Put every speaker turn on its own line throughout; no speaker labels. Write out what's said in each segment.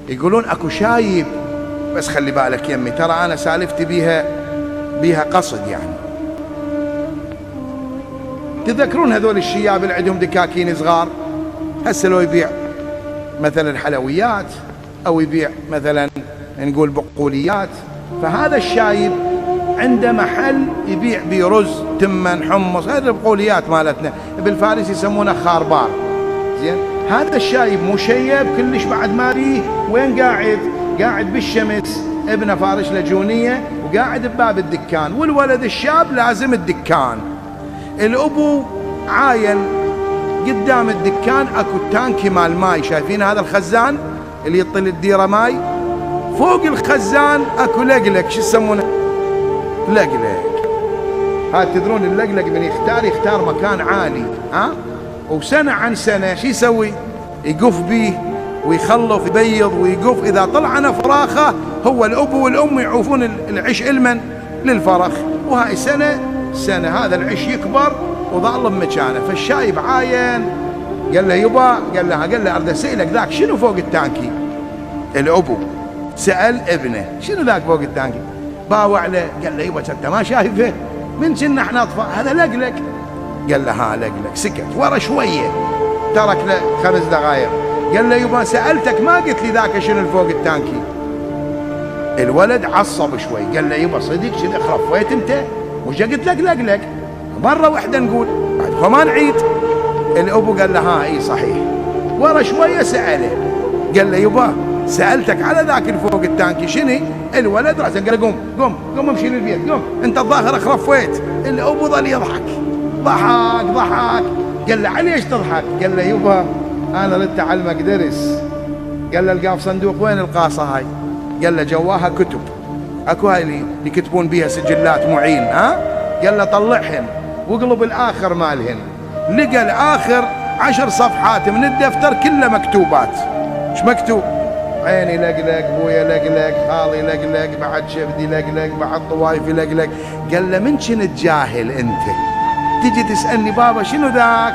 يقولون اكو شايب، بس خلي بالك يمي ترى انا سالفتي بيها قصد يعني. تذكرون هذول الشياب اللي عندهم دكاكين صغار، هسه لو يبيع مثلا حلويات او يبيع مثلا نقول بقوليات، فهذا الشايب عنده محل يبيع بيه رز تمن حمص، هذه البقوليات مالتنا بالفارس يسمونه خاربار. زين، هذا الشايب مو شيب كلش بعد ما بيه، وين قاعد بالشمس، ابنه فارش له جونيه وقاعد بباب الدكان، والولد الشاب لازم الدكان. الابو عاين قدام الدكان اكو تانكي مال ماي، شايفين هذا الخزان اللي يطل الديره ماي؟ فوق الخزان اكو لقلق، شو يسمونه؟ لقلق. هاي تدرون اللقلق من يختار مكان عالي، وسنة عن سنة شو يسوي؟ يقف بيه ويخلف يبيض ويقف، إذا طلع أنا فراخة هو الأبو والأم يعوفون العش المن للفرخ، وهاي سنة هذا العش يكبر وظل بمكانه. فالشايب عاين قال له يبا، قال له أريد أسألك ذاك شنو فوق التانكي؟ الأبو سأل ابنه شنو ذاك فوق التانكي؟ باوع له قال له يبا أنت ما شايفه؟ من كنا احنا أطفال هذا لقلق. قال له ها لقلق. سكت، ورا شوية ترك له 5 دقائق قال له يبا سألتك ما قلت لي ذاك شنو فوق التانكي؟ الولد عصب شوي قال له يبا صدق شنو خرفيت انت؟ وش قلت لك لقلق؟ مرة واحدة نقول بعد ما نعيد. الأبو قال له ها اي صحيح. ورا شوية سأله قال له يبا سألتك على ذاك الفوق التانكي شنو؟ الولد رأسا قال له قوم امشي للبيت، قوم انت الظاهر خرفيت. الأبو ظل يضحك، ضحك. قال له عليش تضحك؟ قال له يبا انا ردت اعلمك درس. قال له القاه في صندوق، وين القاصه هاي؟ قال له جواها كتب، اكو هاي اللي يكتبون بيها سجلات معين، قال له طلعهن واقلب الاخر مالهن. لقى الاخر 10 صفحات من الدفتر كله مكتوبات. ايش مكتوب؟ عيني لقلق، بويا لقلق، خالي لقلق، بعد شبدي لقلق، بعد طوايفي لقلق. قال له من كنت جاهل انت تجي تسألني بابا شنو ذاك؟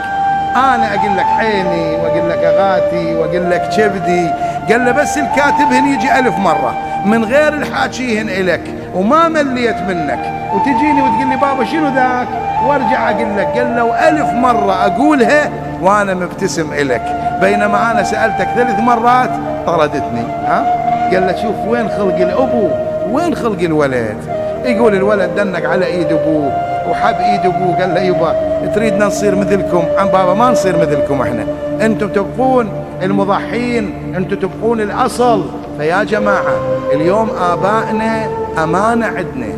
أنا أقول لك عيني وأقول لك أغاتي وأقول لك كبدي. قال له بس الكاتبهن يجي 1000 مرة من غير الحاكيهن إلك وما مليت منك، وتجيني وتقول لي بابا شنو ذاك؟ وارجع أقول لك. قال له 1000 مرة أقولها وأنا مبتسم إلك، بينما أنا سألتك 3 مرات طردتني. قال له شوف وين خلق الأبو وين خلق الولد. يقول الولد دنق على إيد أبوه وحب ايد ابوه. قال له يبا تريدنا نصير مثلكم؟ عن بابا ما نصير مثلكم، احنا انتم تبقون المضحين، انتم تبقون الاصل. فيا جماعة اليوم ابائنا امانة عندنا.